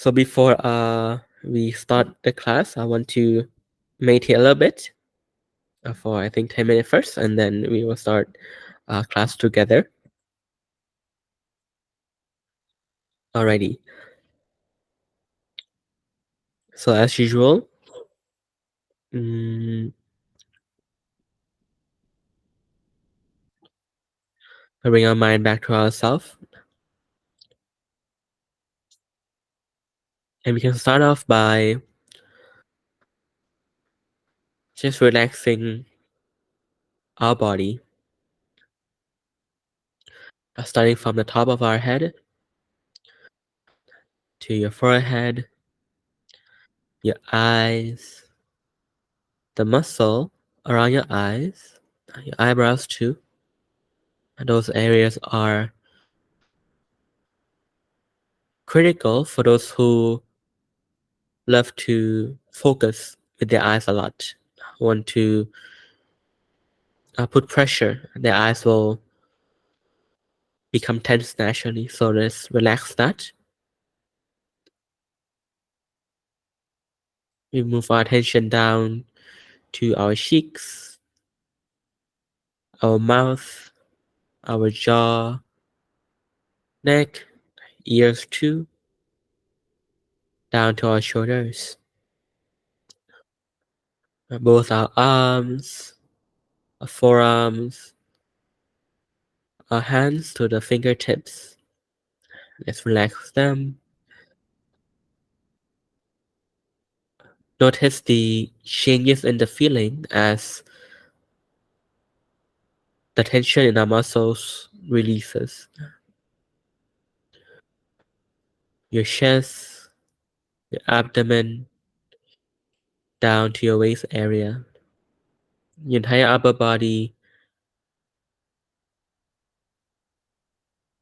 So before we start the class, I want to meditate a little bit for I think 10 minutes first, and then we will start class together. Alrighty. So as usual, bring our mind back to ourselves, and we can start off by just relaxing our body, starting from the top of our head to your forehead, your eyes, the muscle around your eyes, your eyebrows too. And those areas are critical for those who love to focus with their eyes a lot, want to put pressure. Their eyes will become tense naturally. So let's relax that. We move our attention down to our cheeks, our mouth, our jaw, neck, ears too, down to our shoulders, both our arms, our forearms, our hands to the fingertips. Let's relax them. Notice the changes in the feeling as the tension in our muscles releases. Your chest, your abdomen, down to your waist area. Your entire upper body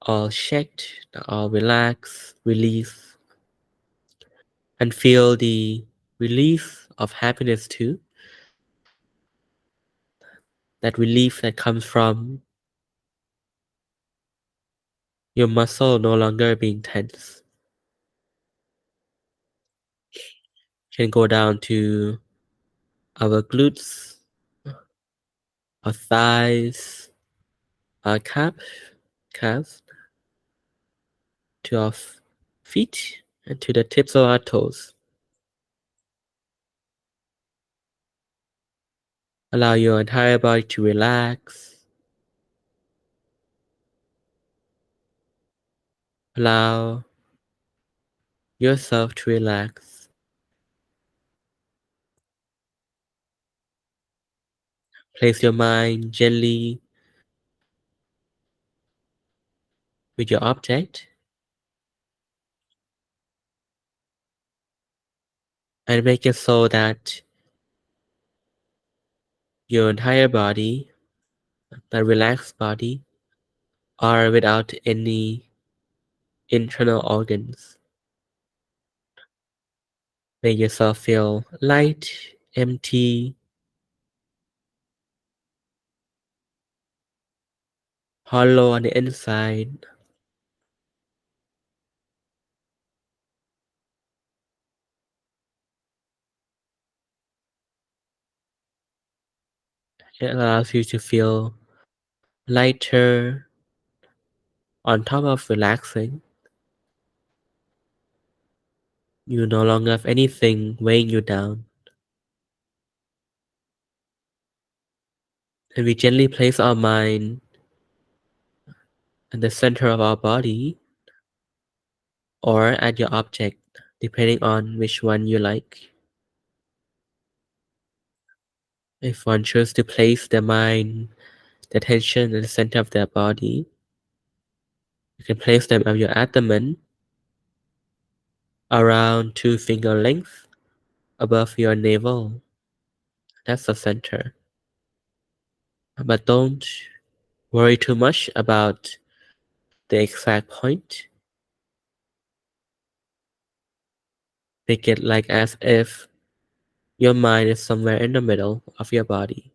all checked, all relaxed, release, and feel the release of happiness too. That relief that comes from your muscle no longer being tense. Can go down to our glutes, our thighs, our calves, to our feet, and to the tips of our toes. Allow your entire body to relax. Allow yourself to relax. Place your mind gently with your object and make it so that your entire body, the relaxed body, are without any internal organs. Make yourself feel light, empty, hollow on the inside. It allows you to feel lighter on top of relaxing. You no longer have anything weighing you down. And we gently place our mind at the center of our body or at your object, depending on which one you like. If one chooses to place their mind, the attention at the center of their body, you can place them at your abdomen, around 2 finger length above your navel. That's the center. But don't worry too much about the exact point. Make it like as if your mind is somewhere in the middle of your body.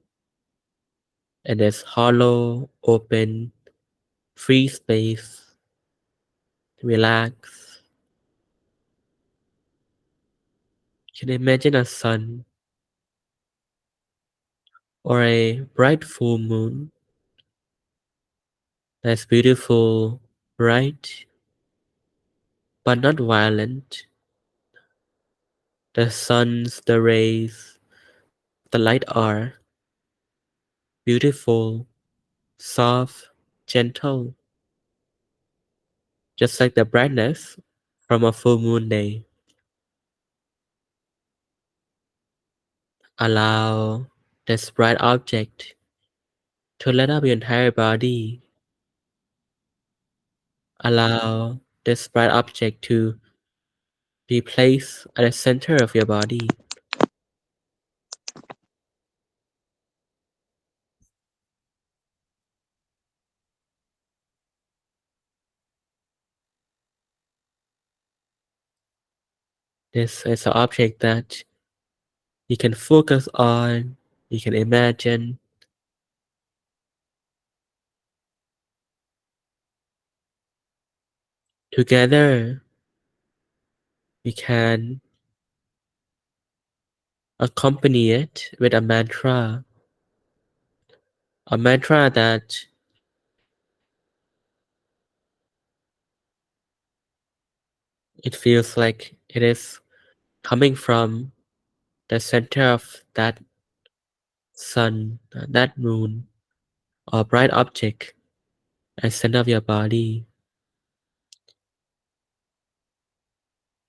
And there's hollow, open, free space. Relax. You can imagine a sun or a bright full moon that's beautiful, bright, but not violent. The suns, the rays, the light are beautiful, soft, gentle, just like the brightness from a full moon day. Allow this bright object to light up your entire body. Allow this bright object to be placed at the center of your body. This is an object that you can focus on, you can imagine. Together, we can accompany it with a mantra that it feels like it is coming from the center of that sun, that moon, or bright object at the center of your body.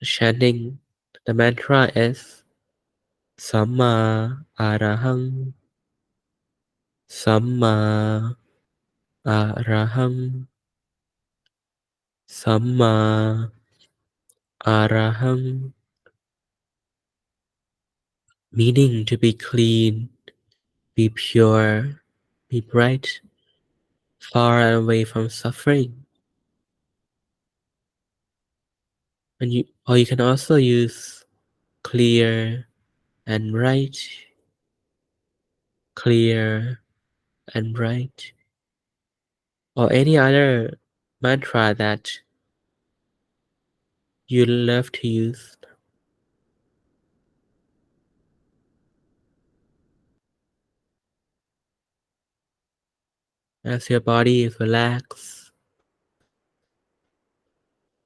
Chanting the mantra is Samma Arahang, Samma Arahang, Samma Arahang, meaning to be clean, be pure, be bright, far away from suffering. Or you can also use clear and bright, clear and bright, or any other mantra that you love to use. As your body is relaxed,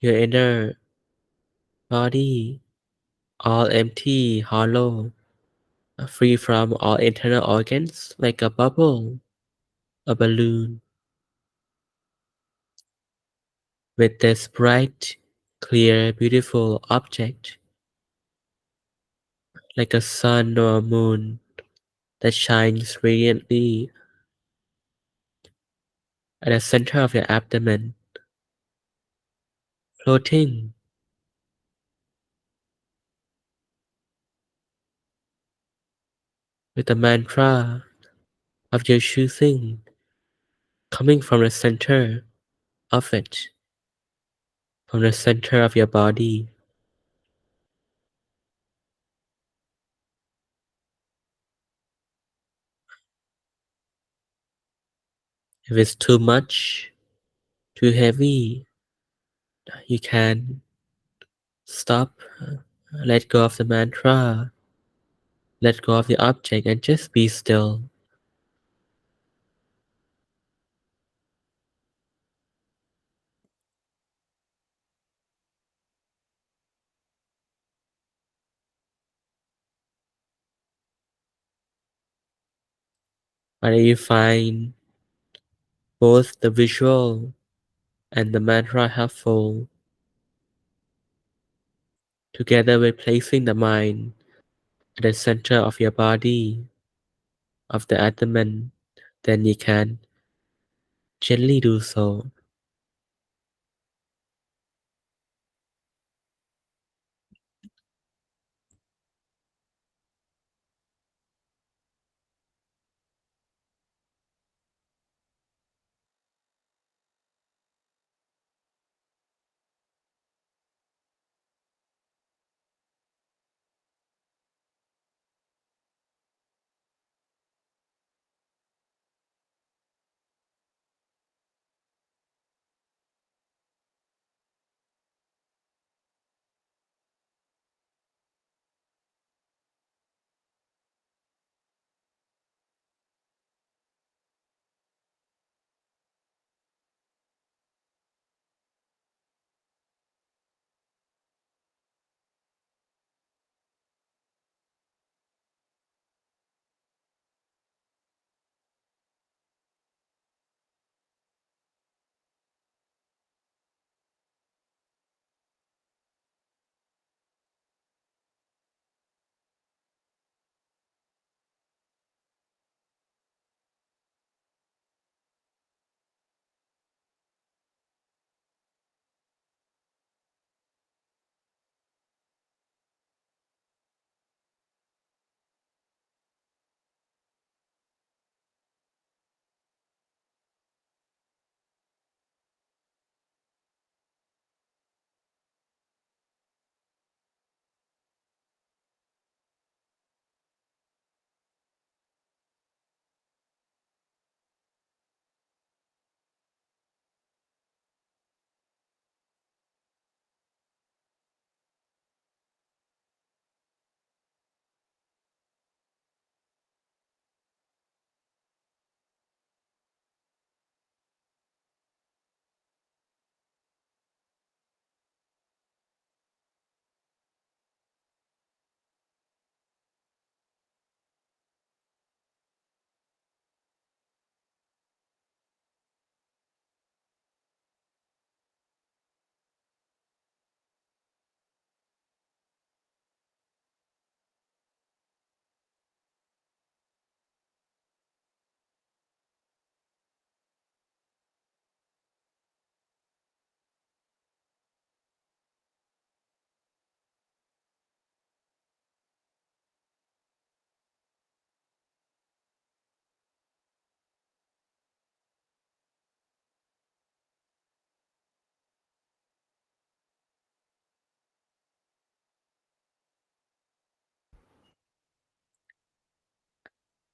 your inner body all empty, hollow, free from all internal organs, like a bubble, a balloon, with this bright, clear, beautiful object, like a sun or a moon that shines radiantly at the center of your abdomen, floating with the mantra of your choosing coming from the center of it, from the center of your body. If it's too much, too heavy, you can stop, let go of the mantra, let go of the object, and just be still. But if you find both the visual and the mantra helpful, together with placing the mind at the center of your body, of the abdomen, then you can gently do so.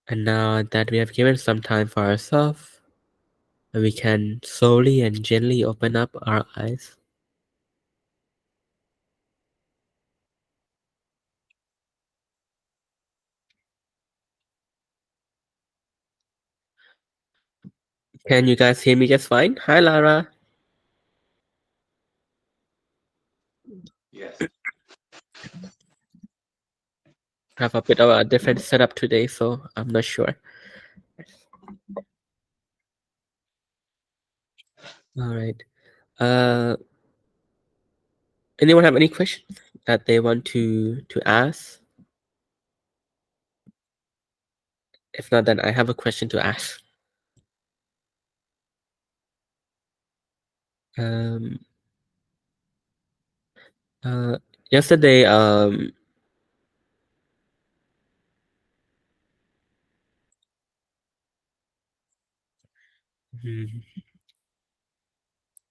And now that we have given some time for ourselves, we can slowly and gently open up our eyes. Can you guys hear me just fine? Hi, Lara. Yes. I have a bit of a different setup today, so I'm not sure. All right. Uh, anyone have any questions that they want to ask? If not, then I have a question to ask. Um, Yesterday,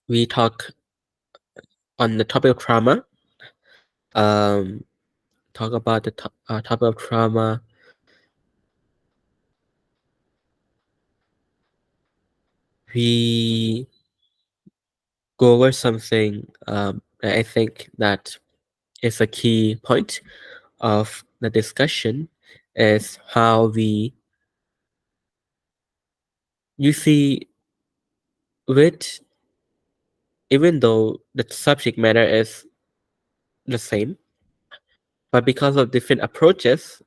we talk on the topic of trauma. Um, talk about the topic of trauma. We go over something that I think that is a key point of the discussion is how we you see with even though the subject matter is the same, but because of different approaches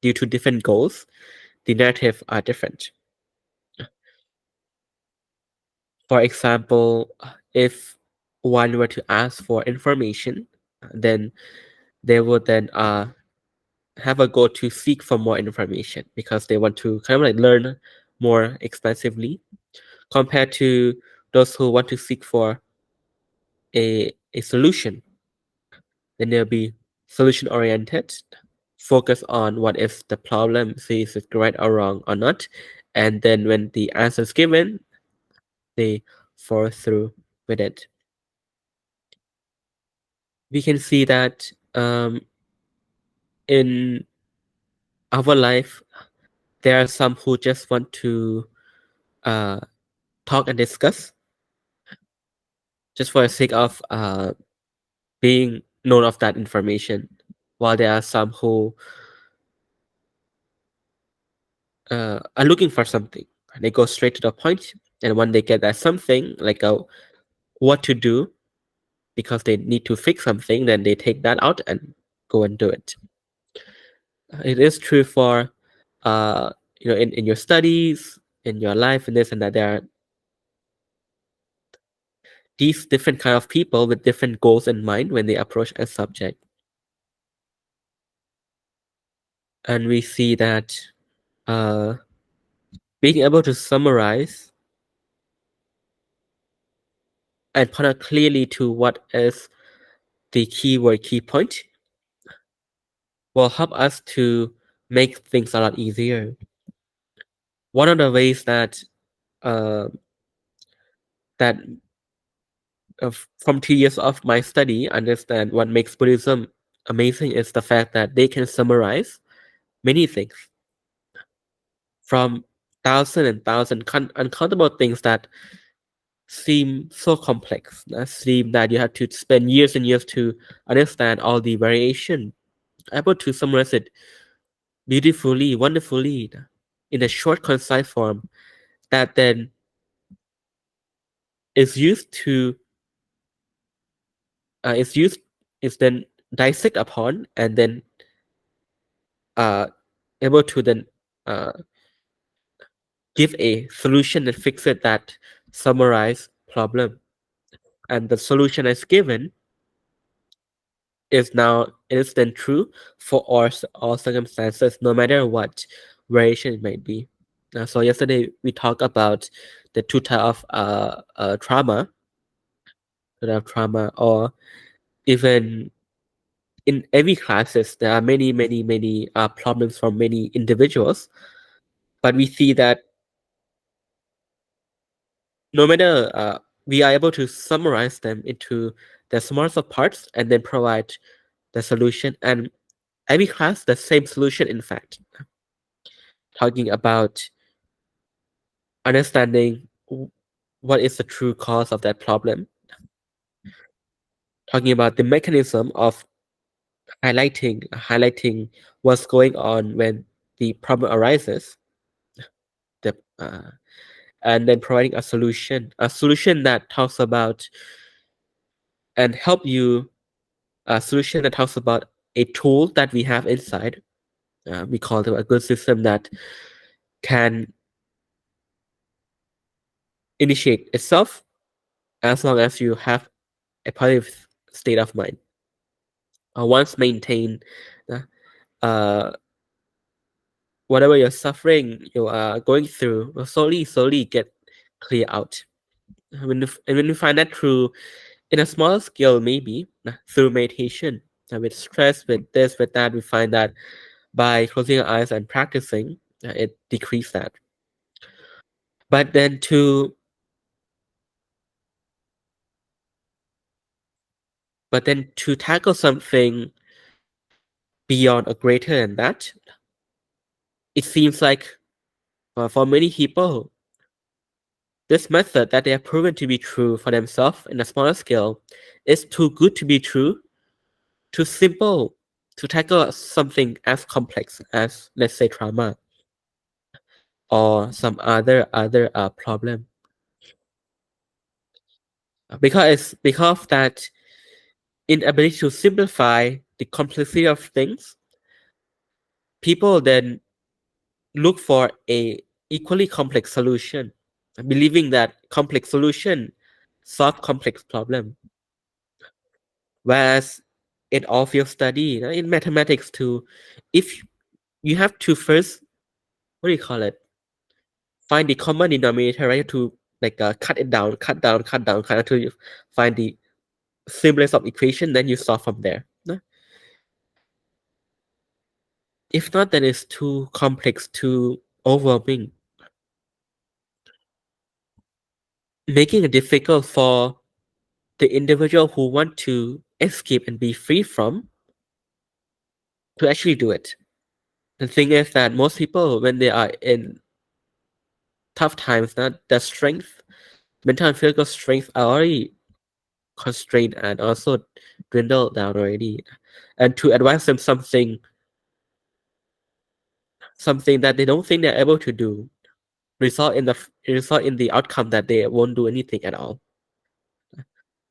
due to different goals, the narrative are different. For example, if one were to ask for information, then they would then have a goal to seek for more information because they want to kind of like learn more extensively compared to those who want to seek for a solution. Then they'll be solution oriented, focus on what is the problem, see if it's right or wrong or not, and then when the answer is given, they follow through with it. We can see that in our life, there are some who just want to uh, talk and discuss just for the sake of being known of that information, while there are some who are looking for something. They go straight to the point, and when they get that something, like what to do, because they need to fix something, then they take that out and go and do it. It is true for, in your studies, in your life, and this and that. There are these different kind of people with different goals in mind when they approach a subject, and we see that uh, being able to summarize and point out clearly to what is the key point will help us to make things a lot easier. One of the ways that uh, that from 2 years of my study understand what makes Buddhism amazing is the fact that they can summarize many things from thousand and thousand uncountable things that seem so complex, that seem that you have to spend years and years to understand all the variation, able to summarize it beautifully, wonderfully in a short, concise form that then is used to is used is then dissect upon and then uh, able to then uh, give a solution that fixes that summarized problem. And the solution as given is now it is then true for all circumstances, no matter what variation it might be. So yesterday we talked about the two type of trauma, or even in every classes there are many problems from many individuals, but we see that no matter we are able to summarize them into the smallest of parts and then provide the solution, and every class the same solution in fact. talking about understanding what is the true cause of that problem, talking about the mechanism of highlighting what's going on when the problem arises, the, and then providing a solution that talks about and help you, a solution that talks about a tool that we have inside. We call it a good system that can initiate itself as long as you have a positive state of mind. Once maintained, uh, uh, whatever you're suffering, you are going through, will slowly get clear out. And when you find that through, in a smaller scale, maybe through meditation, with stress, with this, with that, we find that by closing our eyes and practicing, it decreases that. But then to tackle something beyond or greater than that, it seems like for many people, this method that they have proven to be true for themselves in a smaller scale is too good to be true, too simple to tackle something as complex as, let's say, trauma or some other problem. Because that inability to simplify the complexity of things, people then look for a equally complex solution, believing that complex solution solve complex problem. Whereas in all field study, in mathematics too, if you have to first, what do you call it? Find the common denominator, right? To like cut it down, cut down until you find the simplest of equation, then you solve from there. No? If not, then it's too complex, too overwhelming, making it difficult for the individual who want to escape and be free from to actually do it. The thing is that most people, when they are in tough times, that their strength, mental and physical strength, are already constrained and also dwindled down already. And to advise them something that they don't think they're able to do, result in the outcome that they won't do anything at all.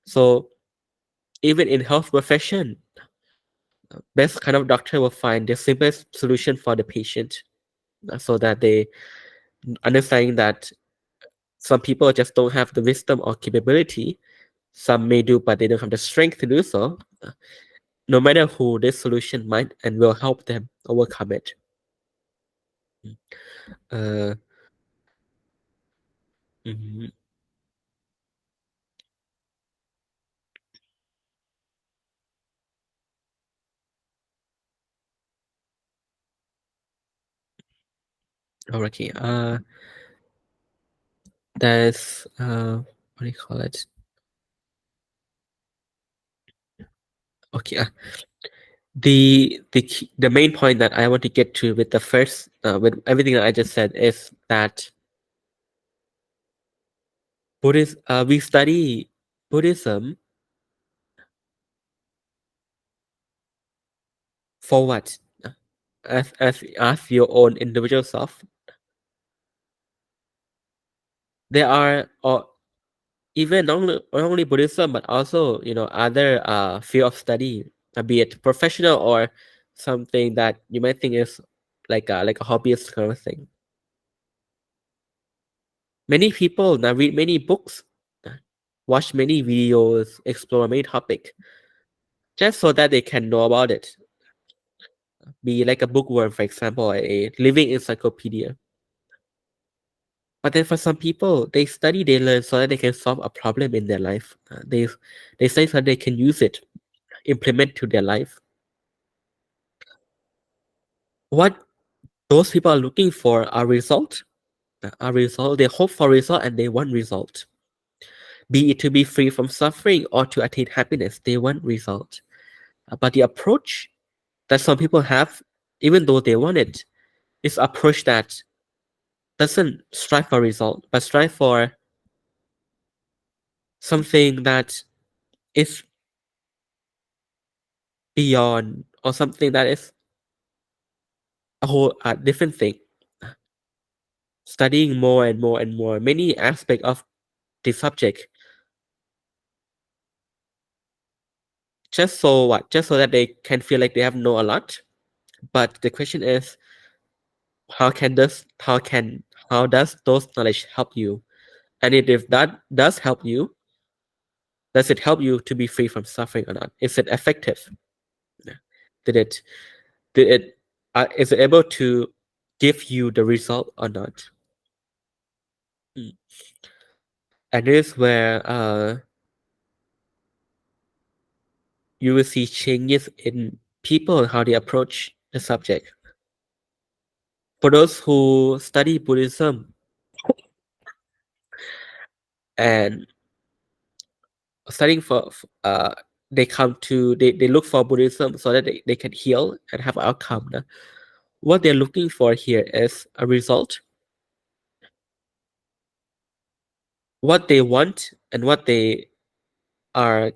So even in health profession, best kind of doctor will find the simplest solution for the patient, so that they understanding that some people just don't have the wisdom or capability. Some may do, but they don't have the strength to do so. No matter who, this solution might and will help them overcome it. Uh, mhm. Okay. There's what do you call it? Okay. The main point that I want to get to with the first with everything that I just said is that we study Buddhism for what? As your own individual self. There are or even not only Buddhism but also other field of study, be it professional or something that you might think is like a hobbyist kind of thing. Many people now read many books, uh, watch many videos, explore many topic, just so that they can know about it. Be like a bookworm, for example, a living encyclopedia. But then for some people, they study, they learn so that they can solve a problem in their life. They study so they can use it, implement to their life. What those people are looking for are result. A result. They hope for result and they want result. Be it to be free from suffering or to attain happiness, they want result. But the approach that some people have, even though they want it, is approach that doesn't strive for result, but strive for something that is beyond, or something that is a whole different thing. Studying more and more and more many aspects of the subject, just so what? Just so that they can feel like they have know a lot. But the question is, how can this? How does those knowledge help you? And if that does help you, does it help you to be free from suffering or not? Is it effective? Yeah. Did it did it is it able to give you the result or not? Mm. And this is where you will see changes in people and how they approach the subject. For those who study Buddhism and studying they come to they look for Buddhism so that they can heal and have outcome. What they're looking for here is a result. What they want and what they are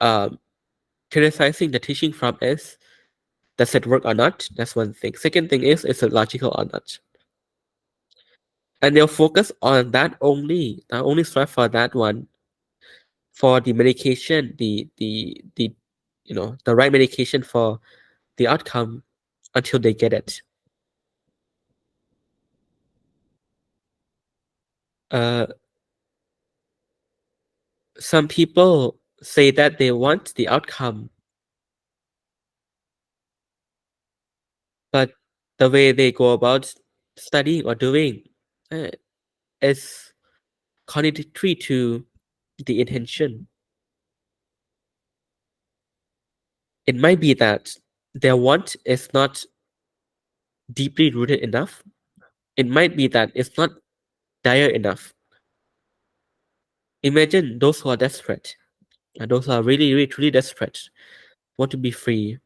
um, criticizing the teaching from is, does it work or not? That's one thing. Second thing is it logical or not? And they'll focus on that only. They only strive for that one. For the medication, the the right medication for the outcome until they get it. Uh, some people say that they want the outcome, but the way they go about studying or doing uh, is contradictory to the intention. It might be that their want is not deeply rooted enough. It might be that it's not dire enough. Imagine those who are desperate, and those who are really, really, truly desperate, want to be free.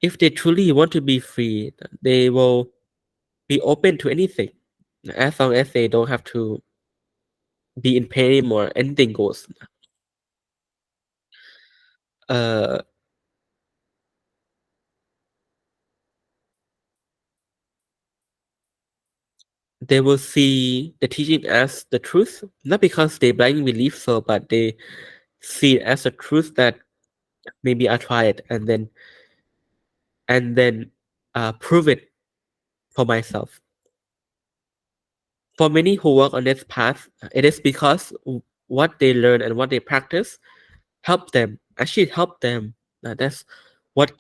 If they truly want to be free, they will be open to anything, as long as they don't have to be in pain anymore. Anything goes. Uh, they will see the teaching as the truth, not because they blindly believe so, but they see it as a truth that maybe I try it and then prove it for myself. For many who work on this path, it is because what they learn and what they practice actually help them. That's what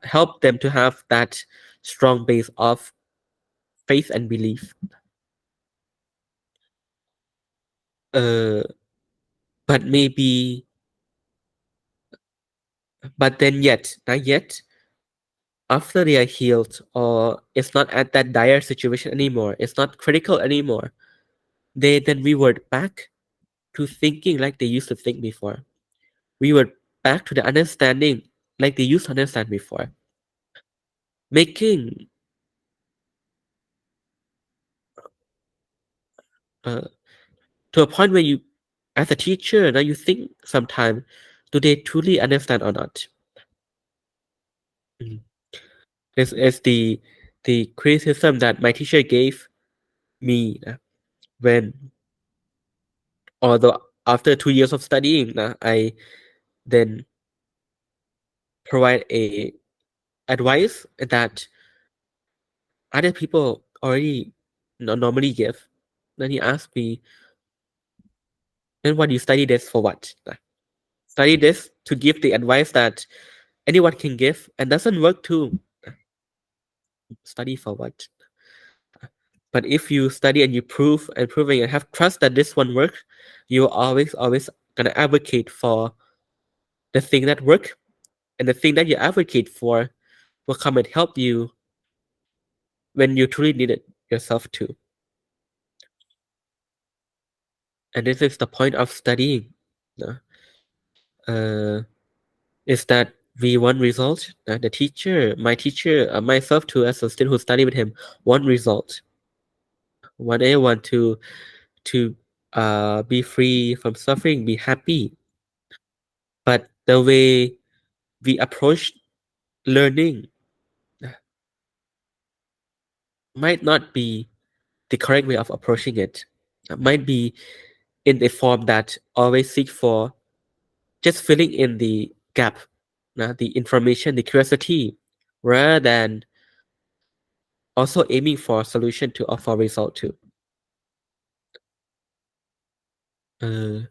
help them to have that strong base of faith and belief. Uh, but maybe, but then yet, not yet, after they are healed, or it's not at that dire situation anymore, it's not critical anymore, they then revert back to thinking like they used to think before. Revert back to the understanding like they used to understand before. Making uh, to a point where you, as a teacher, now you think sometimes, do they truly understand or not? Mhm. This is the criticism that my teacher gave me when, although after 2 years of studying, I then provide a advice that other people already normally give. Then he asked me, then what do you study this for what? Study this to give the advice that anyone can give and doesn't work too. Study for what? But if you study and you proving and have trust that this one works, you're always gonna advocate for the thing that work, and the thing that you advocate for will come and help you when you truly need it yourself too. And this is the point of studying. uh, is that we want result. The teacher, my teacher, myself too, as a student who study with him, want result. Want everyone to be free from suffering, be happy. But the way we approach learning might not be the correct way of approaching it. Might be in a form that always seek for just filling in the gap, the information, the curiosity, rather than also aiming for a solution to offer result too. Uh,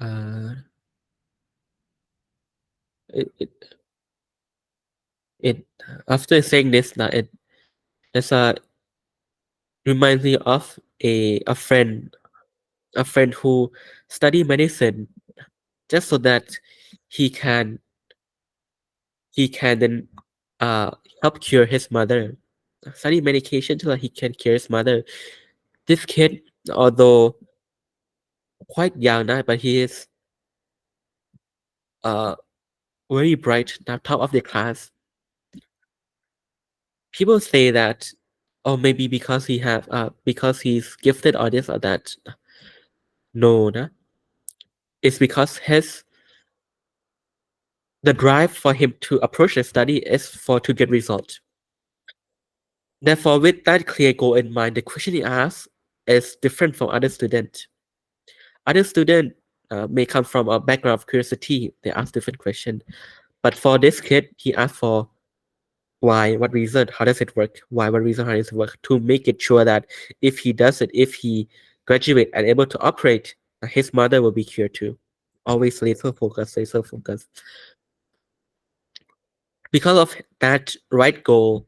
uh, it, it, it after saying this, it's reminds me of a friend who study medicine just so that he can he can then uh help cure his mother. Study medication so that he can cure his mother. This kid, although quite young now, but he is uh very bright, now top of the class. People say that, oh, maybe because he's gifted or this or that. No, nah. It's because his the drive for him to approach the study is for to get results. Therefore, with that clear goal in mind, the question he asks is different from other students. Other students may come from a background of curiosity. They ask different questions. But for this kid, he asked for why, what reason, how does it work, why, what reason, how does it work, to make it sure that if he does it, if he graduate and able to operate, his mother will be cured too. Always laser focus, laser focus. Because of that right goal,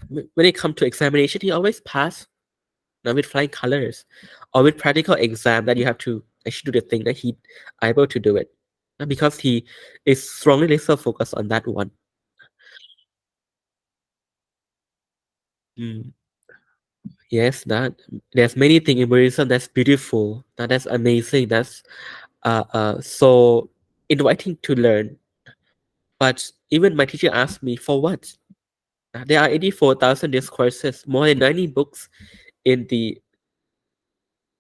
when it comes to examination, he always pass now with flying colors, or with practical exam that you have to actually do the thing that he able to do it. And because he is strongly laser focused on that one. Mm. Yes, that there's many things in Buddhism that's beautiful, that's amazing, that's so inviting to learn. But even my teacher asked me for what? There are 84,000 discourses, more than 90 books in the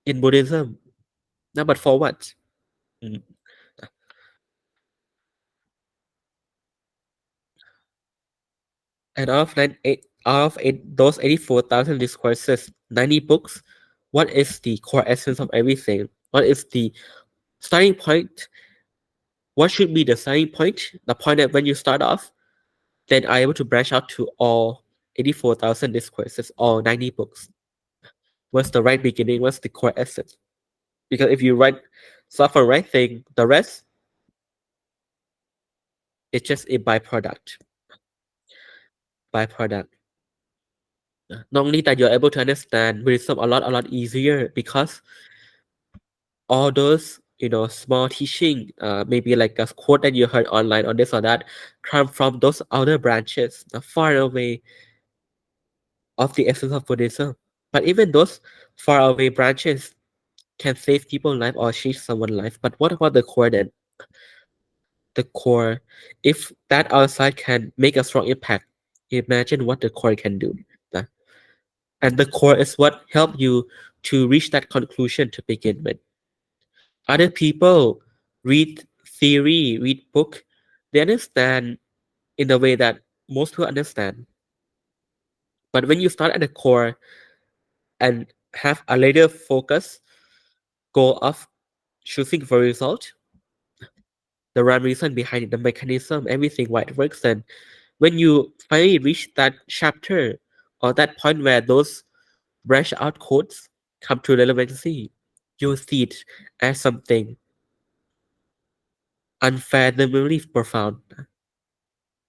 in Buddhism. Now, but for what? Mm. And out of those 84,000 discourses, 90 books, what is the core essence of everything? What is the starting point? What should be the starting point? The point that when you start off, then are able to branch out to all 84,000 discourses, all 90 books. What's the right beginning? What's the core essence? Because if you write start from right thing, the rest is just a byproduct. Byproduct. Not only that, you're able to understand Buddhism a lot easier because all those small teaching, maybe like a quote that you heard online or this or that, come from those other branches, far away of the essence of Buddhism. But even those far away branches can save people's life or change someone's life. But what about the core then? The core, if that outside can make a strong impact, imagine what the core can do. uh, And the core is what helped you to reach that conclusion to begin with. Other people read theory, read book, they understand in the way that most people understand. But when you start at the core and have a later focus goal of choosing for result, the rhyme reason behind it, the mechanism, everything, why it works, then when you finally reach that chapter or that point where those branch out codes come to relevancy, you see it as something unfathomably profound.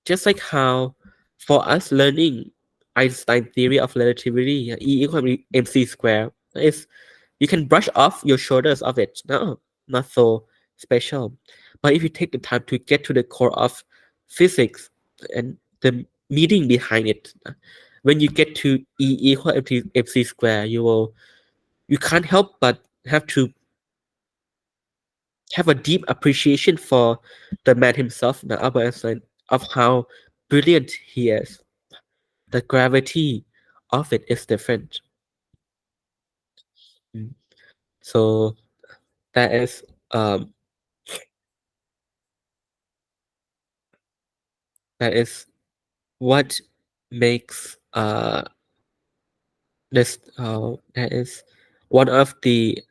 Just like how for us learning Einstein theory of relativity, E equal mc square, is you can brush off your shoulders of it. No, not so special. But if you take the time to get to the core of physics and the meaning behind it, when you get to E equal mc square, you can't help but have to have a deep appreciation for the man himself, the Albert Einstein, of how brilliant he is. The gravity of it is different. Mm. So that is um that is what makes this that is one of the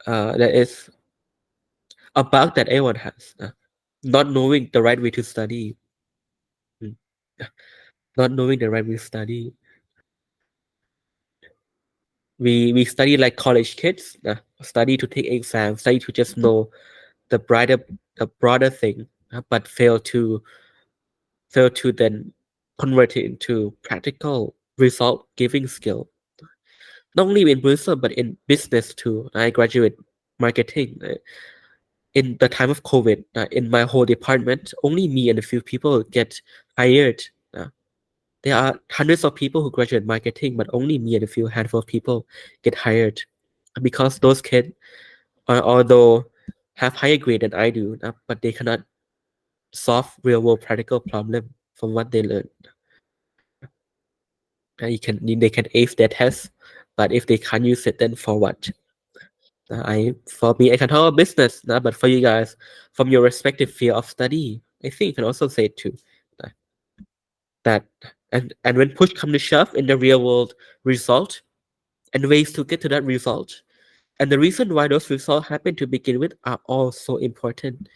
that is a bug that everyone has, not knowing the right way to study. Mm. Not knowing the right way to study. We study like college kids, study to take exams, study to just know the brighter the broader thing, but fail to then convert it into practical result giving skill. Not only in Buddhism but in business too. I graduate marketing. In the time of COVID, in my whole department, only me and a few people get hired. Uh, there are hundreds of people who graduate marketing, but only me and a few handful of people get hired because those kids, although have higher grade than I do, but they cannot solve real world practical problem from what they learn. They can ace their test, but if they can't use it, then for what? For me, I can talk about business, but for you guys, from your respective field of study, I think you can also say too uh, that and when push come to shove in the real world result and ways to get to that result, and the reason why those results happen to begin with are all so important.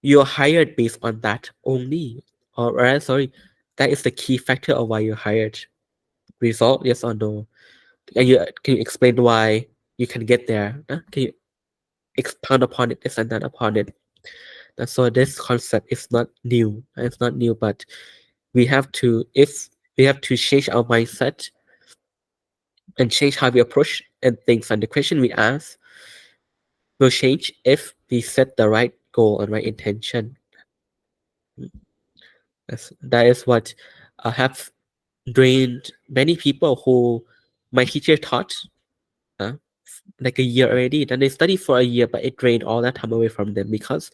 You're hired based on that only, or sorry, that is the key factor of why you're hired. Result, yes or no? Can you explain why you can get there? Can you expound upon it, this and that upon it? So this concept is not new. It's not new, but if we have to change our mindset and change how we approach and things, and the question we ask will change if we set the right goal and right intention. That is what have drained many people who my teacher taught uh, like a year already. Then they study for a year, but it drained all that time away from them because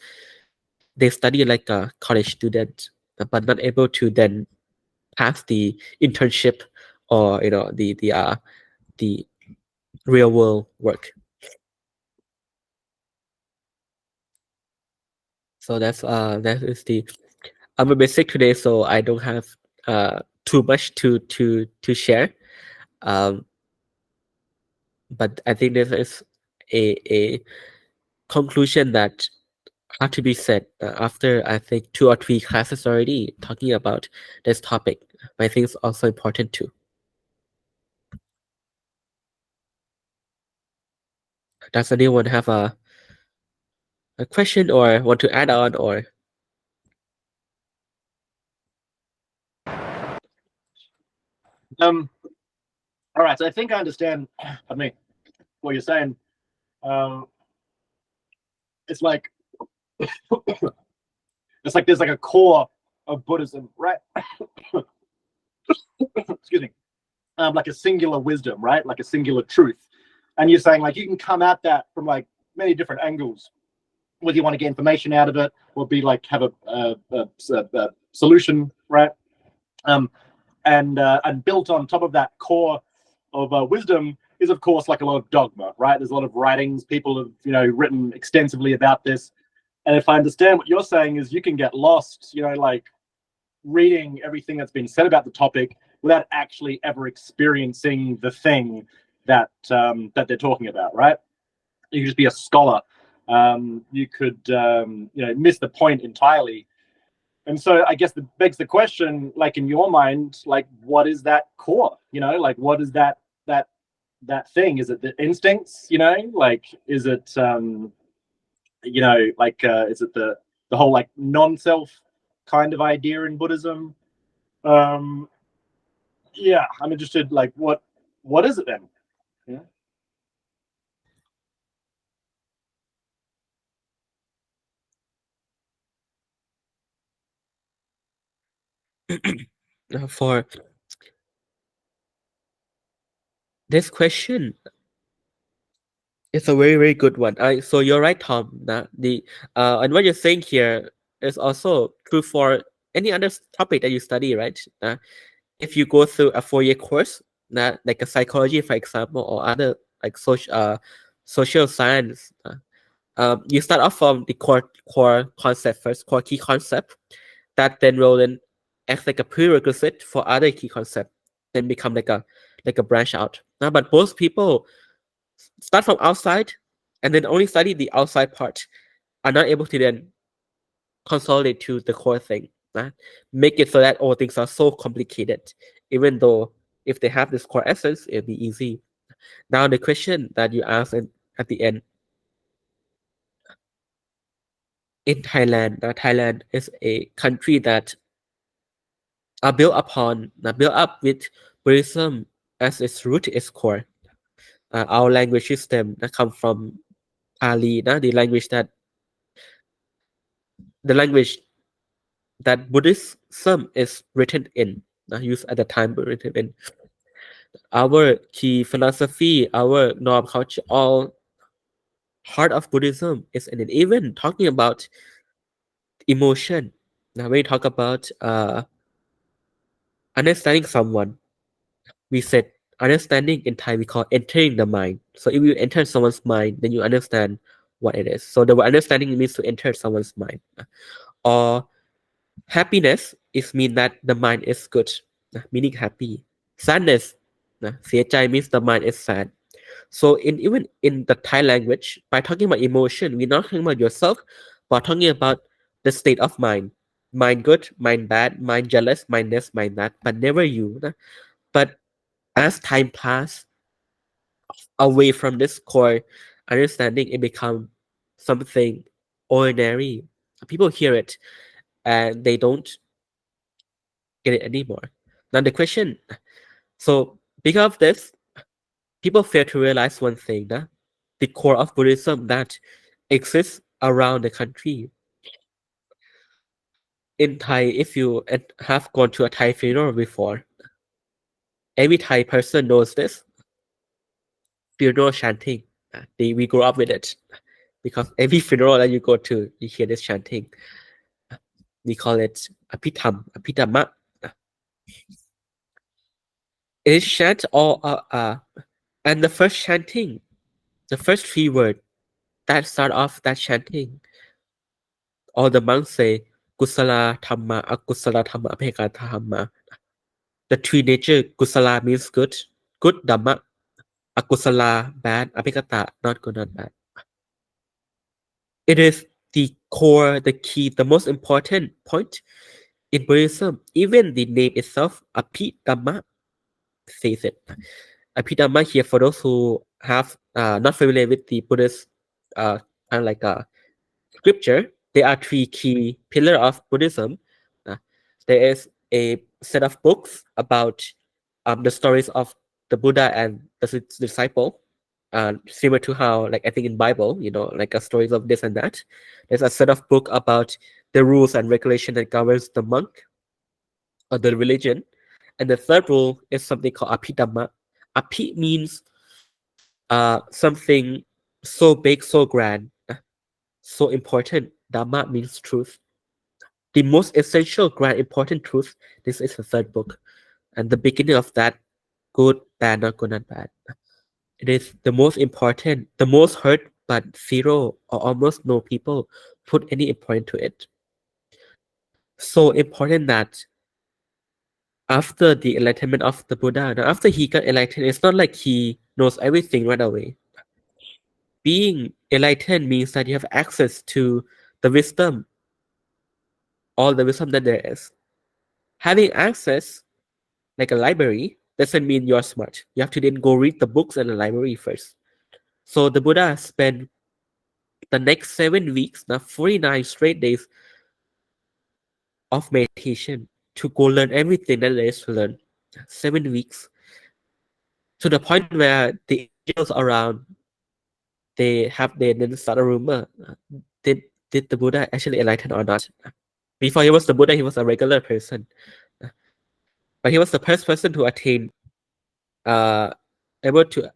they study like a college student, but not able to then pass the internship or the real world work. So that is the I'm a bit sick today, so I don't have too much to share. Um, but I think this is a conclusion that had to be said after I think 2 or 3 classes already talking about this topic. I think it's also important too. Does anyone have a question or want to add on or Um, all right, so I think I understand. I mean, what you're saying. Um, it's like there's like a core of Buddhism, right? Excuse me. Like a singular wisdom, right? Like a singular truth. And you're saying like you can come at that from like many different angles. Whether you want to get information out of it, or be like have a solution, right? Um, and built on top of that core of wisdom is of course like a lot of dogma, right? There's a lot of writings, people have written extensively about this, and if I understand what you're saying is you can get lost, like reading everything that's been said about the topic without actually ever experiencing the thing that they're talking about, right? You could just be a scholar. You could miss the point entirely. And so I guess that begs the question, like in your mind, like what is that core? Like what is that thing? Is it the instincts? Like is it is it the whole like non-self kind of idea in Buddhism? Um, yeah, I'm interested. Like what is it then? Yeah. for this question? It's a very, very good one. So you're right, Tom. And what you're saying here is also true for any other topic that you study, right? If you go through a 4-year course, like a psychology, for example, or other like social science, you start off from the core concept first, core key concept, that then will then act like a prerequisite for other key concept, then become like a branch out. But most people start from outside and then only study the outside part, are not able to then consolidate to the core thing. Make it so that all things are so complicated, even though if they have this core essence, it'll be easy. Now the question that you asked at the end, in Thailand, Thailand is a country that are built up with Buddhism as its root, its core. Our language system that come from Pali, the language that Buddhism is written in, used at the time, but written in. Our key philosophy, our norm culture, all heart of Buddhism is in it. Even talking about emotion. Now, when we talk about understanding someone, we said understanding in Thai we call entering the mind. So if you enter someone's mind, then you understand what it is. So the word understanding means to enter someone's mind. Or happiness is mean that the mind is good, meaning happy. Sadness, เสียใจ means the mind is sad. So even in the Thai language, by talking about emotion, we're not talking about yourself, but talking about the state of mind. Mind good, mind bad, mind jealous, mind this, mind that, but never you. But as time passed, away from this core understanding, it become something ordinary. People hear it and they don't get it anymore. Now the question, so because of this, people fail to realize one thing, the core of Buddhism that exists around the country. In Thai, if you have gone to a Thai funeral before, every Thai person knows this funeral chanting. We grew up with it because every funeral that you go to, you hear this chanting. We call it Apithama. It is chant all and the first chanting, the first 3 words that start off that chanting, all the monks say Kusala Dhamma, Akusala Dhamma, Apeka Dhamma. The 3 nature, Kusala means good, good Dhamma, Akusala bad, Apekata not good, not bad. It is the core, the key, the most important point in Buddhism. Even the name itself, Abhidhamma, says it. Abhidhamma here, for those who have not familiar with the Buddhist kind of like scripture, there are 3 key pillars of Buddhism. There is a set of books about the stories of the Buddha and the disciple. Similar to how, like I think in Bible, like a stories of this and that. There's a set of book about the rules and regulation that governs the monk or the religion. And the third rule is something called Abhidhamma. Abhi means something so big, so grand, so important. Dhamma means truth. The most essential, grand, important truth. This is the third book. And the beginning of that, good, bad, not good, not bad. It is the most important, the most heard, but zero or almost no people put any importance to it. So important that after the enlightenment of the Buddha, after he got enlightened, it's not like he knows everything right away. Being enlightened means that you have access to the wisdom, all the wisdom that there is. Having access, like a library, doesn't mean you're smart. You have to then go read the books in the library first. So the Buddha spent the next 7 weeks, now 49 straight days of meditation to go learn everything that there is to learn. 7 weeks. To the point where the angels around, they then start a rumor. Did the Buddha actually enlighten or not? Before he was the Buddha, he was a regular person. But he was the first person to attain able to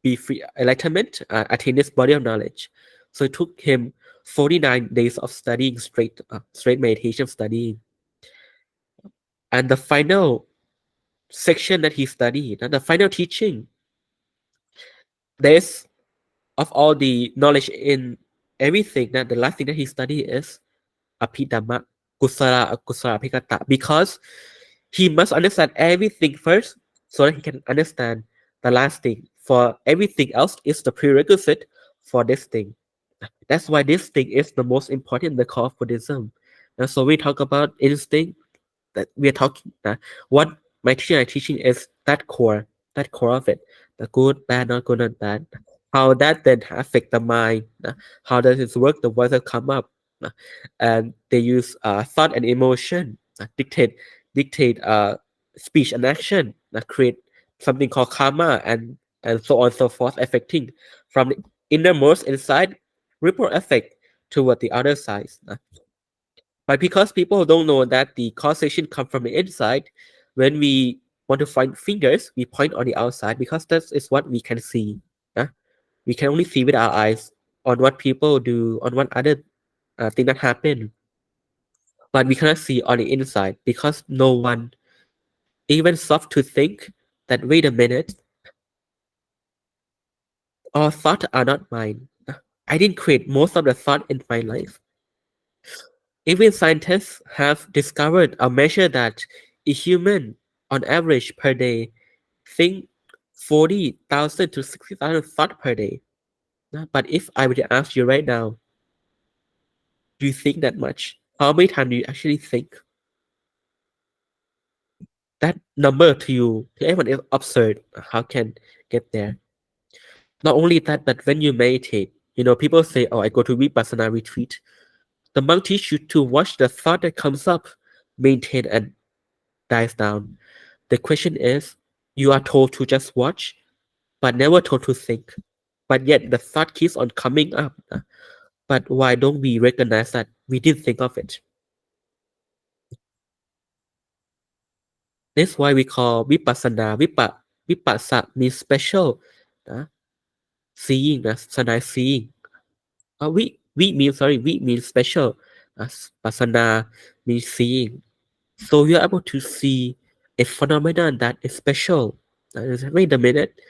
be free enlightenment, attain this body of knowledge. So it took him 49 days of studying straight meditation studying. And the final section that he studied, and the final teaching, there's of all the knowledge in everything, that the last thing that he studied is Abhidhamma, Kusala, Akusala, Abhigata, because he must understand everything first so that he can understand the last thing. For everything else is the prerequisite for this thing. That's why this thing is the most important in the core of Buddhism. And so we talk about instinct, that we are talking what my teacher and teaching is that core of it, the good, bad, not good, not bad. How that then affect the mind, how does it work? The voices come up, and they use thought and emotion dictate speech and action, create something called karma, and so on and so forth, affecting from the innermost inside ripple effect toward the other side. But because people don't know that the causation come from the inside, when we want to find fingers, we point on the outside because that is what we can see. We can only see with our eyes on what people do, on what other thing that happen, but we cannot see on the inside because no one even stopped to think that wait a minute, our thoughts are not mine. I didn't create most of the thought in my life. Even scientists have discovered a measure that a human, on average per day, think 40,000 to 60,000 thoughts per day. But if I were to ask you right now, do you think that much? How many times do you actually think? That number to you, to everyone, is absurd. How can get there? Not only that, but when you meditate, people say, "Oh, I go to Vipassana retreat." The monk teach you to watch the thought that comes up, maintain and dies down. The question is, you are told to just watch, but never told to think. But yet the thought keeps on coming up. But why don't we recognize that we didn't think of it? That's why we call vipassana. Vipassa means special. Seeing, sanai seeing. We means special. Pasana means seeing. So you're able to see a phenomenon that is special. Wait a minute,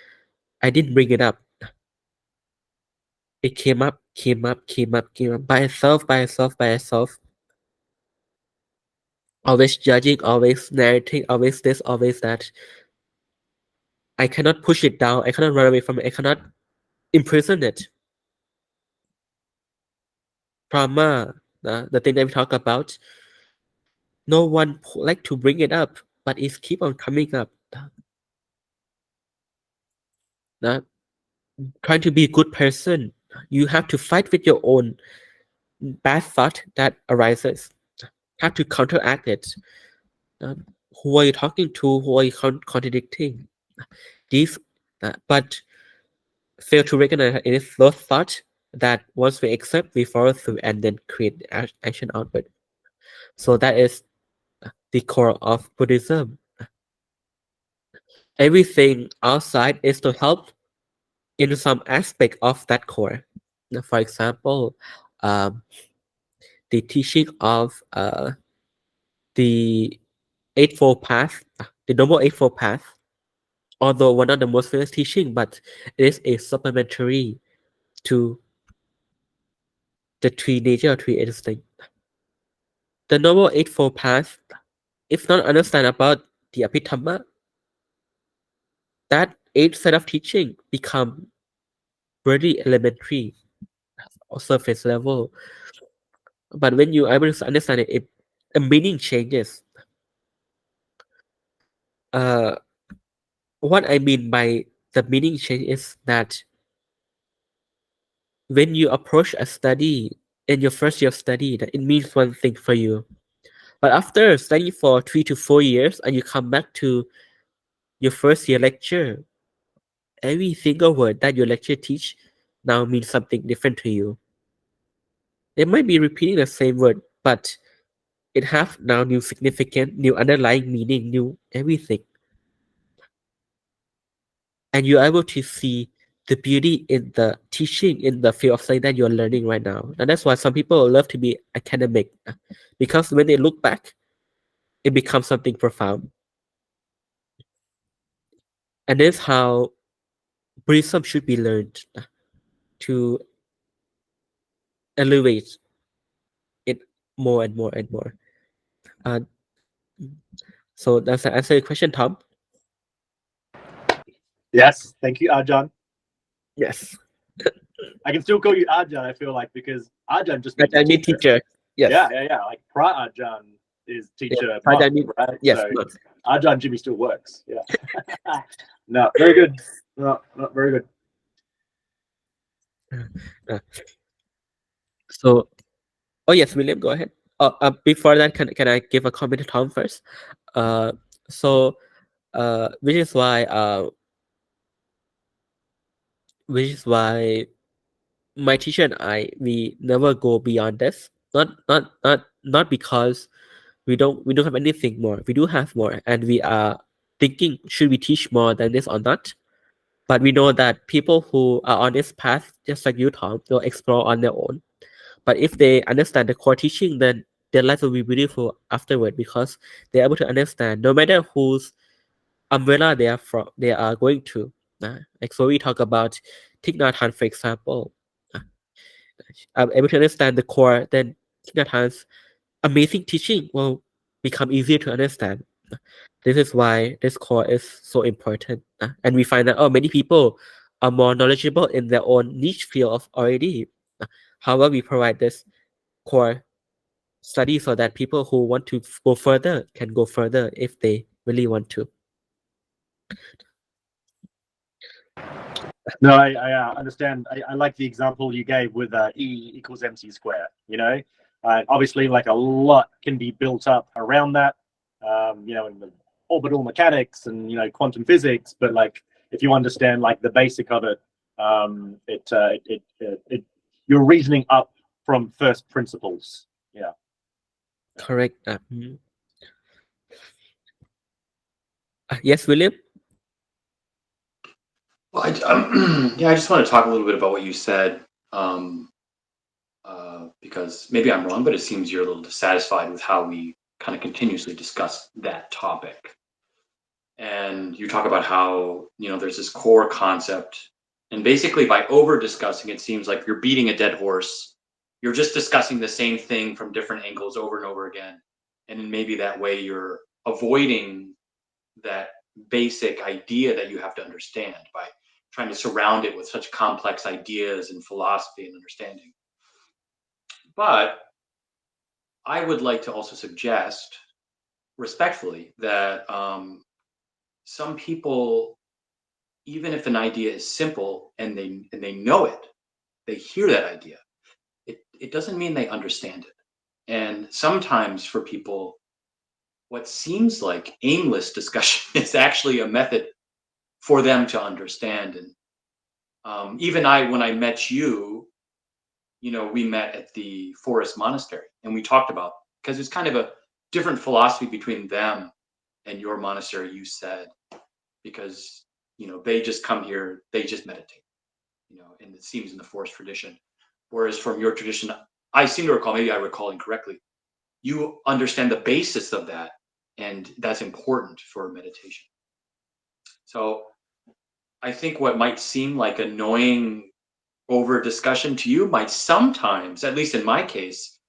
I didn't bring it up. It came up by itself. Always judging, always narrating, always this, always that. I cannot push it down. I cannot run away from it. I cannot imprison it. Trauma, the thing that we talk about, no one like to bring it up, but it's keep on coming up. Uh, Trying to be a good person, you have to fight with your own bad thought that arises. Have to counteract it. Um, who are you talking to? Who are you contradicting? These, but fail to recognize that it is those thoughts that once we accept, we follow through and then create action outward. So that is the core of Buddhism. Everything outside is to help in some aspect of that core. For example, um, the teaching of the Eightfold Path, the Noble Eightfold Path, although one of the most famous teaching, but it is a supplementary to the three nature or three instinct. The Noble Eightfold Path, if not understand about the Abhidhamma, that eight set of teaching become very elementary or surface level. But when you are able to understand it, the meaning changes. Uh, what I mean by the meaning change is that when you approach a study in your first year of study, that it means one thing for you. But after studying for 3 to 4 years and you come back to your first year lecture, every single word that your lecture teach now means something different to you. It might be repeating the same word, but it have now new significant, new underlying meaning, new everything. And you're able to see the beauty in the teaching in the field of study that you're learning right now. And that's why some people love to be academic, because when they look back, it becomes something profound. And this is how Buddhism should be learned, to elevate it more and more and more. Uh, so does that answer your question, Tom? Yes, thank you, Ajahn. Yes. I can still call you Ajahn, I feel like, because Ajahn just means I mean teacher. Yes. Yeah. Like Pra Ajahn is teacher, Yeah. master, Mean, right? yes. So Monk. Ajahn Jimmy still works. Yeah. No, very good. No, very good. So, oh yes, William, go ahead. Before that, can I give a comment to Tom first? So, which is why my teacher and I, we never go beyond this. Not because we don't have anything more. We do have more, and we are thinking, should we teach more than this or not? But we know that people who are on this path, just like you, Tom, will explore on their own. But if they understand the core teaching, then their life will be beautiful afterward, because they're able to understand no matter whose umbrella they are going to. Like, so we talk about Thich Nhat Hanh, for example. I'm able to understand the core, then Thich Nhat Hanh's amazing teaching will become easier to understand. This is why this core is so important. And we find that, many people are more knowledgeable in their own niche field of already. However, we provide this core study so that people who want to go further can go further if they really want to. No, I understand. I like the example you gave with E equals mc square. Obviously, like a lot can be built up around that. In the orbital mechanics and quantum physics, but like if you understand like the basic of it, you're reasoning up from first principles. Yeah. Correct. Yes, William. Well, I just want to talk a little bit about what you said, because maybe I'm wrong, but it seems you're a little dissatisfied with how we kind of continuously discuss that topic. And you talk about how, there's this core concept, and basically by over discussing, it seems like you're beating a dead horse. You're just discussing the same thing from different angles over and over again. And maybe that way you're avoiding that basic idea that you have to understand by trying to surround it with such complex ideas and philosophy and understanding. But I would like to also suggest respectfully that some people, even if an idea is simple and they know it, they hear that idea, it doesn't mean they understand it. And sometimes for people, what seems like aimless discussion is actually a method for them to understand. And even when I met you, we met at the Forest Monastery, and we talked about, because it's kind of a different philosophy between them and your monastery, you said, because they just come here, they just meditate, and it seems in the Forest tradition. Whereas from your tradition, I seem to recall, maybe I recall incorrectly, you understand the basis of that, and that's important for meditation. So I think what might seem like annoying over discussion to you might sometimes, at least in my case,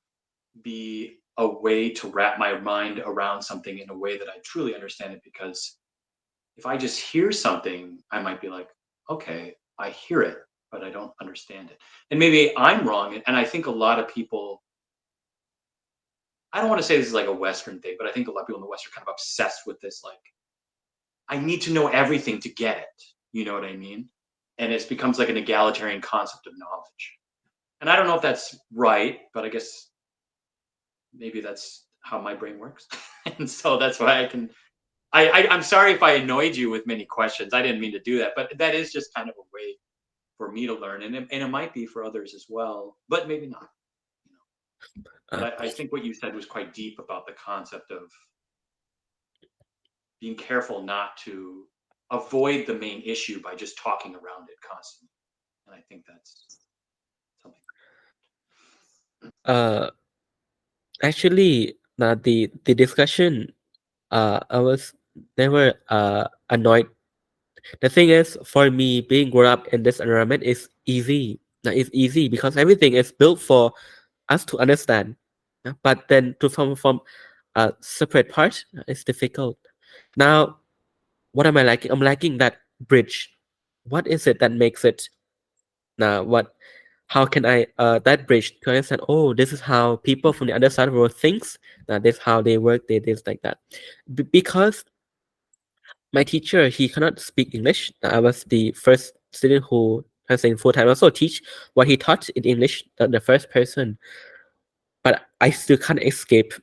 be a way to wrap my mind around something in a way that I truly understand it. Because if I just hear something, I might be like, okay, I hear it, but I don't understand it. And maybe I'm wrong. And I think a lot of people, I don't want to say this is like a Western thing, but I think a lot of people in the West are kind of obsessed with this, like, I need to know everything to get it. You know what I mean? And it becomes like an egalitarian concept of knowledge. And I don't know if that's right, but I guess maybe that's how my brain works. And so that's why I'm sorry if I annoyed you with many questions. I didn't mean to do that, but that is just kind of a way for me to learn. And it might be for others as well, but maybe not. But I think what you said was quite deep about the concept of being careful not to avoid the main issue by just talking around it constantly. And I think that's something. Actually, the discussion, I was never annoyed. The thing is, for me, being grown up in this environment is easy. Now, it's easy because everything is built for us to understand. But then to from a separate part, it's difficult. Now, what am I lacking? I'm lacking that bridge. What is it that makes it now? How can I that bridge to understand? Oh, this is how people from the other side of the world thinks. Now, this is how they work. They this like that. Because my teacher, he cannot speak English. I was the first student who translated full time. Also teach what he taught in English, the first person. But I still can't escape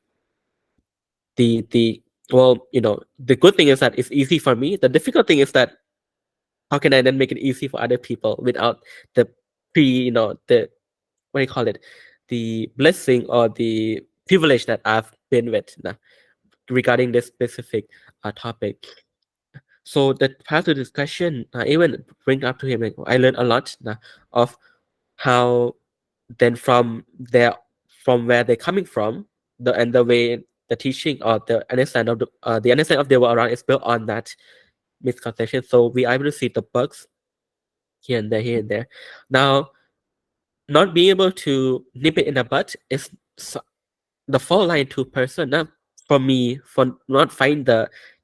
the well, the good thing is that it's easy for me. The difficult thing is that how can I then make it easy for other people without the the what do you call it? The blessing or the privilege that I've been with regarding this specific topic. So that part of the discussion, I even bring up to him, like, I learned a lot of how then from where they're coming from, the way the teaching or the understanding of the world around is built on that misconception. So we are able to see the bugs here and there. Now, not being able to nip it in the bud is the fault line to person. Not for me for not find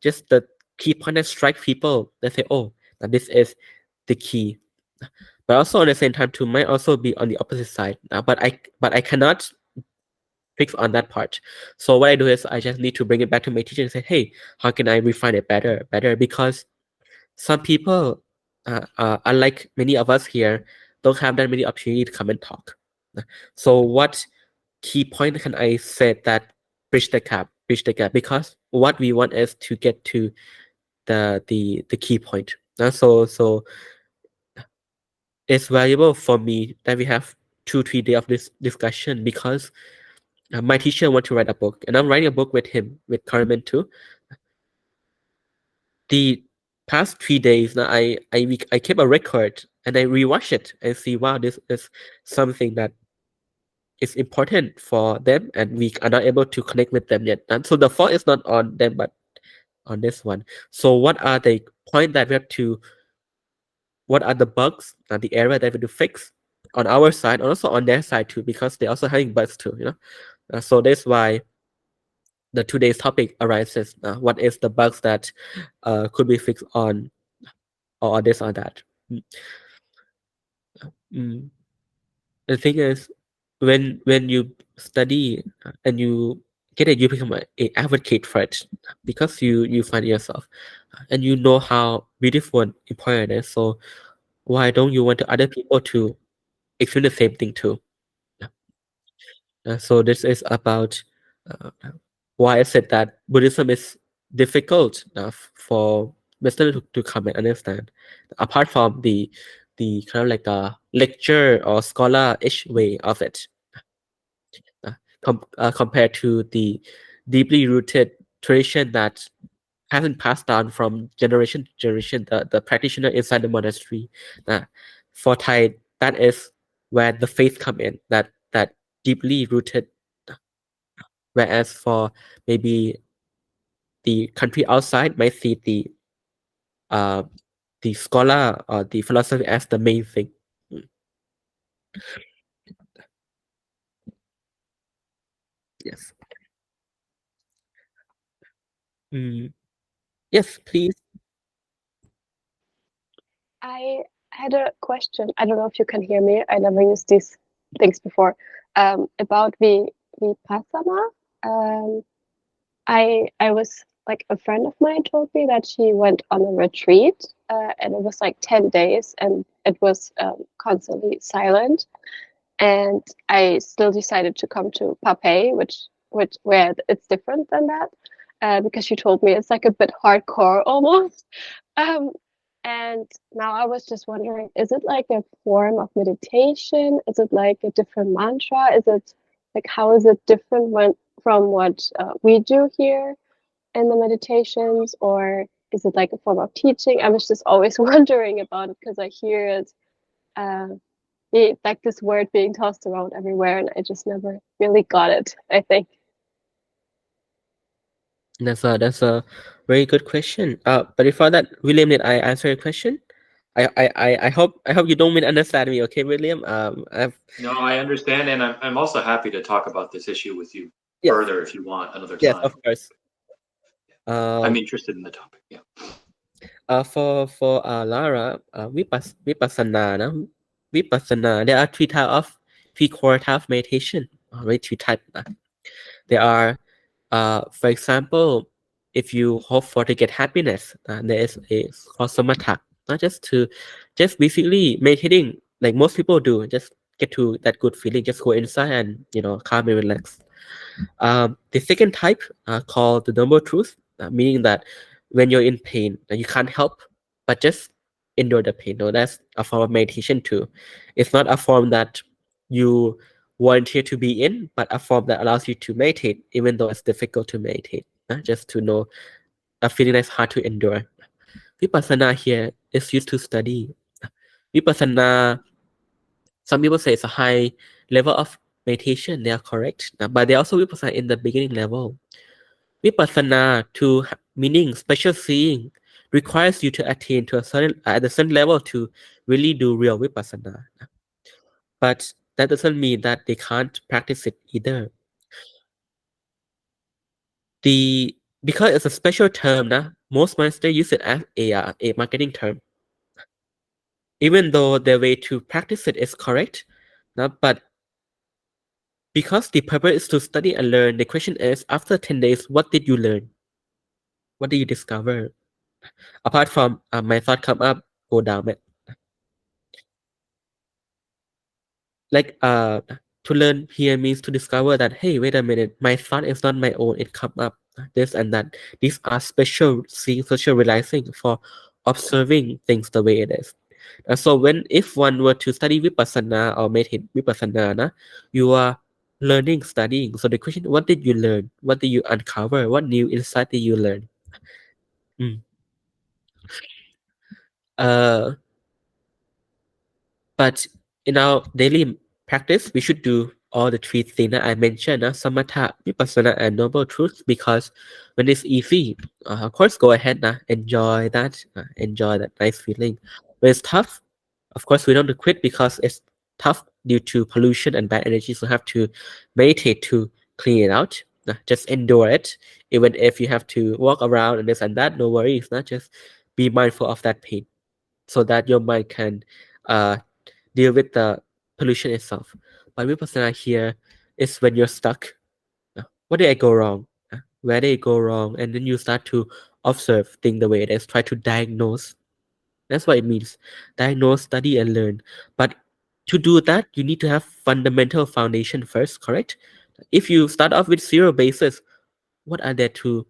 just the key point that strike people that say, oh, now this is the key. But also at the same time too might also be on the opposite side. But I cannot fix on that part. So what I do is I just need to bring it back to my teacher and say, hey, how can I refine it better? Because some people, unlike many of us here, don't have that many opportunity to come and talk. So what key point can I say that bridge the gap? Because what we want is to get to the key point. So it's valuable for me that we have 2-3 days of this discussion because my teacher want to write a book and I'm writing a book with him, with Carmen too. The past 3 days now, I kept a record and I rewatch it and see, wow, this is something that is important for them and we are not able to connect with them yet. And so the fault is not on them but on this one. So what are the point that we have to, what are the bugs and the error that we have to fix on our side and also on their side too, because they're also having bugs too, so that's why the today's topic arises. What is the bugs that could be fixed on or this or that? Mm. The thing is, when you study and you get it, you become a advocate for it because you find yourself and you know how beautiful and important it is. So why don't you want other people to experience the same thing too? So this is about uh, why I said that Buddhism is difficult for Western to come and understand. Apart from the kind of like a lecture or scholar-ish way of it, compared to the deeply rooted tradition that hasn't passed down from generation to generation, the practitioner inside the monastery. For Thai, that is where the faith come in, that deeply rooted. Whereas for maybe the country outside might see uh, the scholar or the philosophy as the main thing. Mm. Yes. Mm. Yes, please. I had a question. I don't know if you can hear me. I never used these things before. About the Vipassana. I was like a friend of mine told me that she went on a retreat, and it was like 10 days, and it was constantly silent. And I still decided to come to Papay, which where it's different than that, because she told me it's like a bit hardcore almost. Um, and now I was just wondering, is it like a form of meditation? Is it like a different mantra? Is it like how is it different from what we do here in the meditations, or is it like a form of teaching? I was just always wondering about it because I hear it like this word being tossed around everywhere, and I just never really got it, I think. That's a very good question. But before that, William, did I answer your question? I hope you don't misunderstand me, okay, William? No, I understand, and I'm also happy to talk about this issue with you Yes. further if you want another Yes, time. of course. I'm interested in the topic. Yeah. For Lara, vipassana, vipassana. There are three core types of meditation. Right, three types. There are, for example, if you hope for to get happiness, there is a called samatha. Not just basically meditating like most people do. Just get to that good feeling. Just go inside and calm and relax. The second type called the noble truth, meaning that when you're in pain, you can't help but just endure the pain. No, that's a form of meditation too. It's not a form that you volunteer to be in, but a form that allows you to meditate, even though it's difficult to meditate. Just to know a feeling that's hard to endure. Vipassana here is used to study. Vipassana, some people say it's a high level of meditation. They are correct, but they also vipassana in the beginning level. Vipassana, meaning special seeing, requires you to attain to at a certain level to really do real vipassana. But that doesn't mean that they can't practice it either. Because it's a special term, most monasteries use it as a marketing term. Even though the way to practice it is correct, but because the purpose is to study and learn, the question is, after 10 days, what did you learn? What did you discover? Apart from my thought come up, go down. Like to learn here means to discover that, hey, wait a minute, my thought is not my own. It come up this and that. These are special seeing, special realizing for observing things the way it is. So if one were to study vipassana or meditate vipassana, you are learning, studying. So the question, what did you learn? What did you uncover? What new insight did you learn? Uh, but in our daily practice, we should do all the three things that I mentioned, samatha, vipassana, and noble truth, because when it's easy, of course, go ahead, enjoy that nice feeling. When it's tough, of course, we don't quit because it's tough due to pollution and bad energy, so have to meditate to clean it out. Just endure it, even if you have to walk around and this and that, no worries. Just be mindful of that pain, so that your mind can uh, deal with the pollution itself. But vipassana here is when you're stuck. What did I go wrong? Where did it go wrong? And then you start to observe things the way it is. Try to diagnose. That's what it means. Diagnose, study, and learn. But to do that, you need to have fundamental foundation first, correct? If you start off with zero basis, what are there to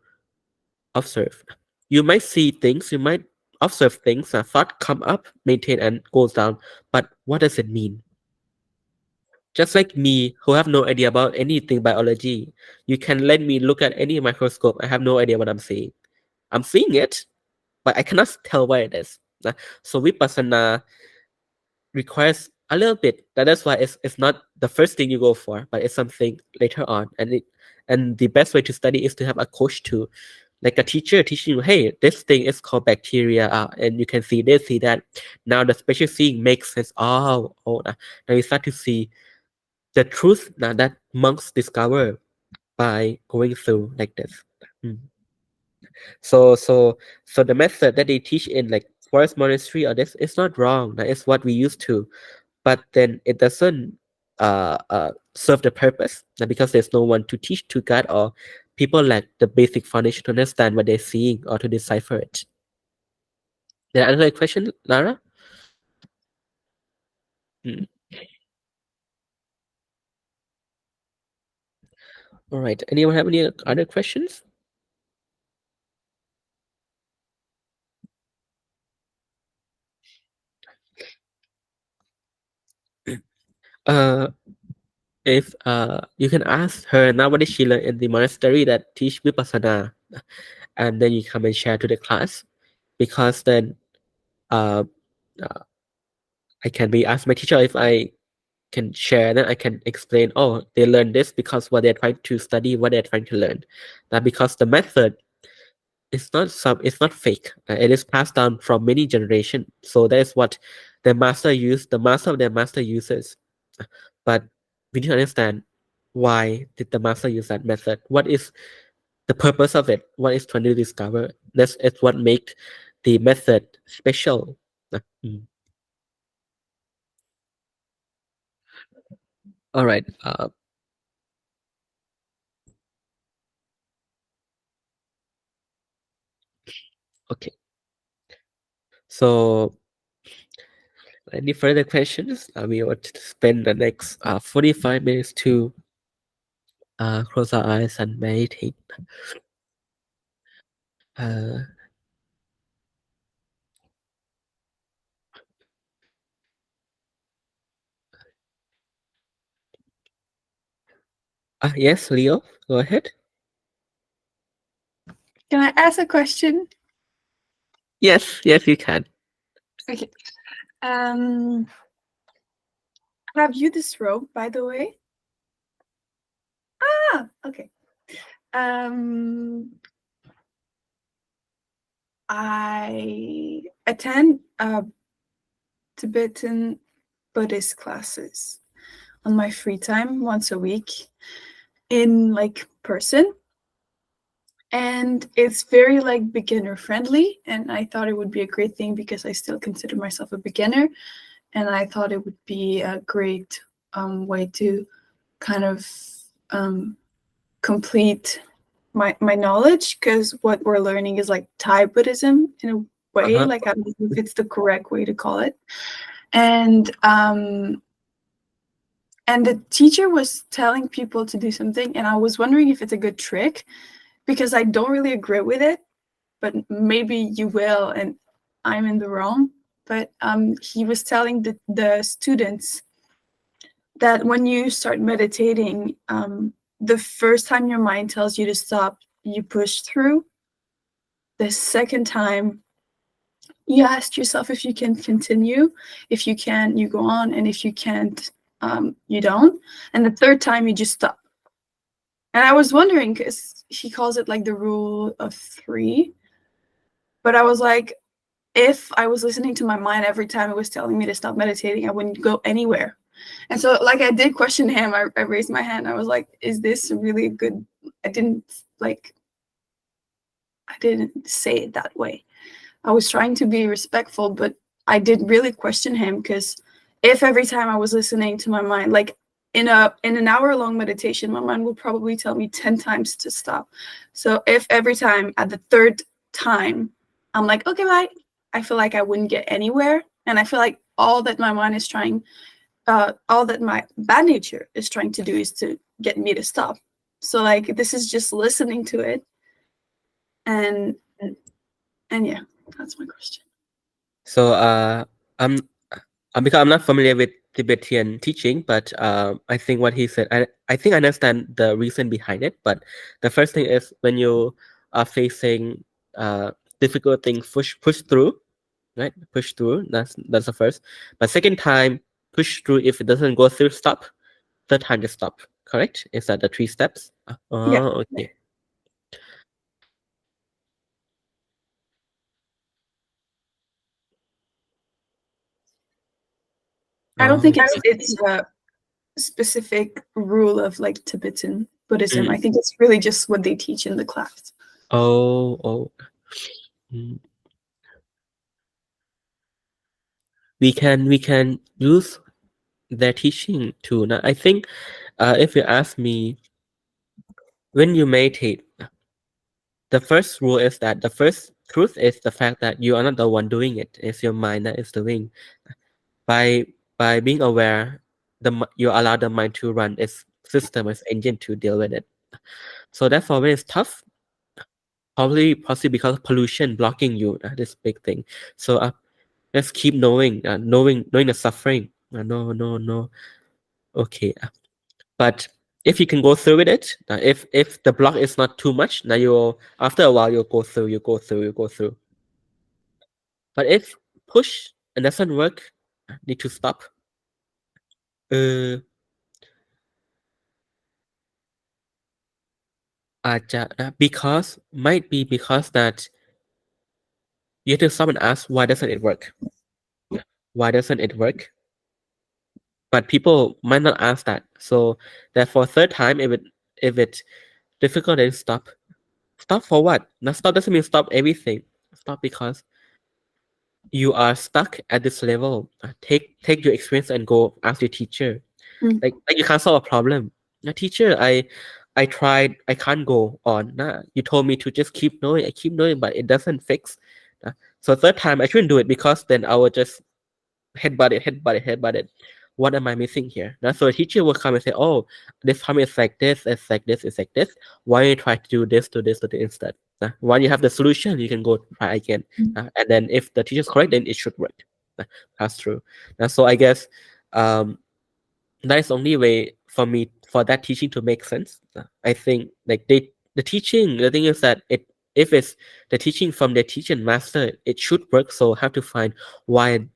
observe? You might see things, you might observe things, thought come up, maintain, and goes down. But what does it mean? Just like me, who have no idea about anything biology, you can let me look at any microscope. I have no idea what I'm seeing. I'm seeing it, but I cannot tell what it is. So vipassana requires a little bit. That's why it's not the first thing you go for, but it's something later on. And the best way to study is to have a coach too, like a teacher teaching you, hey, this thing is called bacteria, and you can see this, see that. Now the special seeing makes sense. Now you start to see the truth that monks discover by going through like this. So the method that they teach in like forest monastery or this is not wrong. That is what we used to, but then it doesn't serve the purpose because there's no one to teach, to guide, or people lack the basic foundation to understand what they're seeing or to decipher it. Did I answer your question, Lara? All right. Anyone have any other questions? If you can ask her now, what did she learn in the monastery that teach vipassana, and then you come and share to the class, because then I can be asked my teacher if I can share, then I can explain, oh, they learned this because what they're trying to study, what they're trying to learn. Now, because the method is it's not fake. It is passed down from many generations. So that is what the master of their master uses. But we need to understand, why did the master use that method? What is the purpose of it? What is trying to discover? That's it's what makes the method special. Mm. All right. Okay. So, any further questions? We want to spend the next 45 minutes to close our eyes and meditate. Yes, Leo, go ahead. Can I ask a question? Yes, you can. Okay. Have you this robe, by the way? Ah, okay. I attend Tibetan Buddhist classes on my free time once a week in like person. And it's very like beginner friendly. And I thought it would be a great thing because I still consider myself a beginner. And I thought it would be a great way to kind of complete my knowledge, because what we're learning is like Thai Buddhism in a way. Uh-huh. Like I don't know if it's the correct way to call it. And the teacher was telling people to do something, and I was wondering if it's a good trick, because I don't really agree with it, but maybe you will, and I'm in the wrong. But he was telling the students that when you start meditating, the first time your mind tells you to stop, you push through. The second time, you ask yourself if you can continue. If you can, you go on, and if you can't, you don't. And the third time, you just stop. And I was wondering, because he calls it like the rule of 3. But I was like, if I was listening to my mind every time it was telling me to stop meditating, I wouldn't go anywhere. And so like I did question him. I raised my hand. I was like, is this really good? I didn't say it that way. I was trying to be respectful, but I did really question him, because if every time I was listening to my mind, like in an hour-long meditation, my mind would probably tell me 10 times to stop. So if every time at the third time I'm like, okay, bye, I feel like I wouldn't get anywhere. And I feel like all that my mind is trying, all that my bad nature is trying to do is to get me to stop. So like this is just listening to it. And yeah, that's my question. So because I'm not familiar with Tibetan teaching, but I think what he said, I think I understand the reason behind it. But the first thing is, when you are facing difficult things, push through, right? Push through. That's the first. But second time, push through. If it doesn't go through, stop. Third time, just stop. Correct? Is that the 3 steps? Yeah. Okay. I don't think Okay. it's a specific rule of like Tibetan Buddhism. I think it's really just what they teach in the class. Oh. We can use their teaching too. Now, I think if you ask me, when you meditate, the first rule is that the first truth is the fact that you are not the one doing it. It's your mind that is doing. By being aware, you allow the mind to run its system, its engine to deal with it. So therefore, when it's tough, possibly because of pollution blocking you, this big thing. So let's keep knowing the suffering. No. Okay. But if you can go through with it, if the block is not too much, now after a while you'll go through. But if push and doesn't work, need to stop อาจจะนะ because might be because that you have to stop and ask why doesn't it work, but people might not ask that, so therefore third time if it's difficult, then stop for what? Now stop doesn't mean stop everything. Stop because you are stuck at this level. Take your experience and go ask your teacher. Like you can't solve a problem. Now, teacher, I tried, I can't go on. Nah, you told me to just keep knowing, I keep knowing, but it doesn't fix. So third time I shouldn't do it because then I will just headbutt it. What am I missing here? Now, so a teacher will come and say, oh, this time it's like this, it's like this, it's like this. Why don't you try to do this instead? When you have the solution, you can go try again. And then if the teacher's correct, then it should work. That's true. So I guess that is the only way for me for that teaching to make sense. I think like the teaching, the thing is that if it's the teaching from the teacher and master, it should work. So have to find why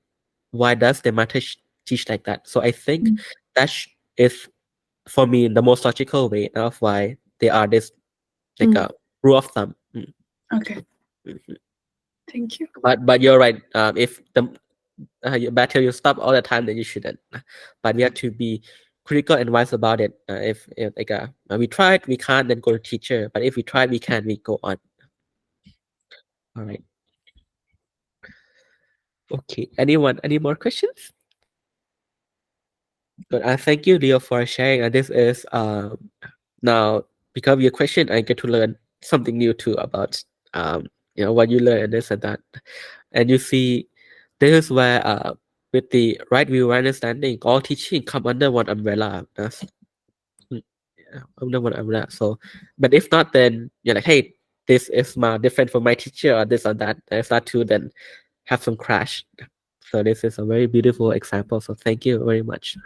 does the master teach like that. So I think that is for me the most logical way of why they are this like a rule of thumb. Okay. Thank you. But you're right. If the battle you stop all the time, then you shouldn't. But we have to be critical and wise about it. If like we tried, we can't, then go to teacher. But if we tried, we can, we go on. All right. Okay. Any more questions? Good. Thank you, Leo, for sharing. And this is now because of your question, I get to learn something new too about what you learn and this and that. And you see, this is where with the right view understanding, all teaching come under one umbrella. Under one umbrella. So, but if not, then you're like, hey, this is different from my teacher or this or that. And if not true, then have some crash. So this is a very beautiful example. So thank you very much.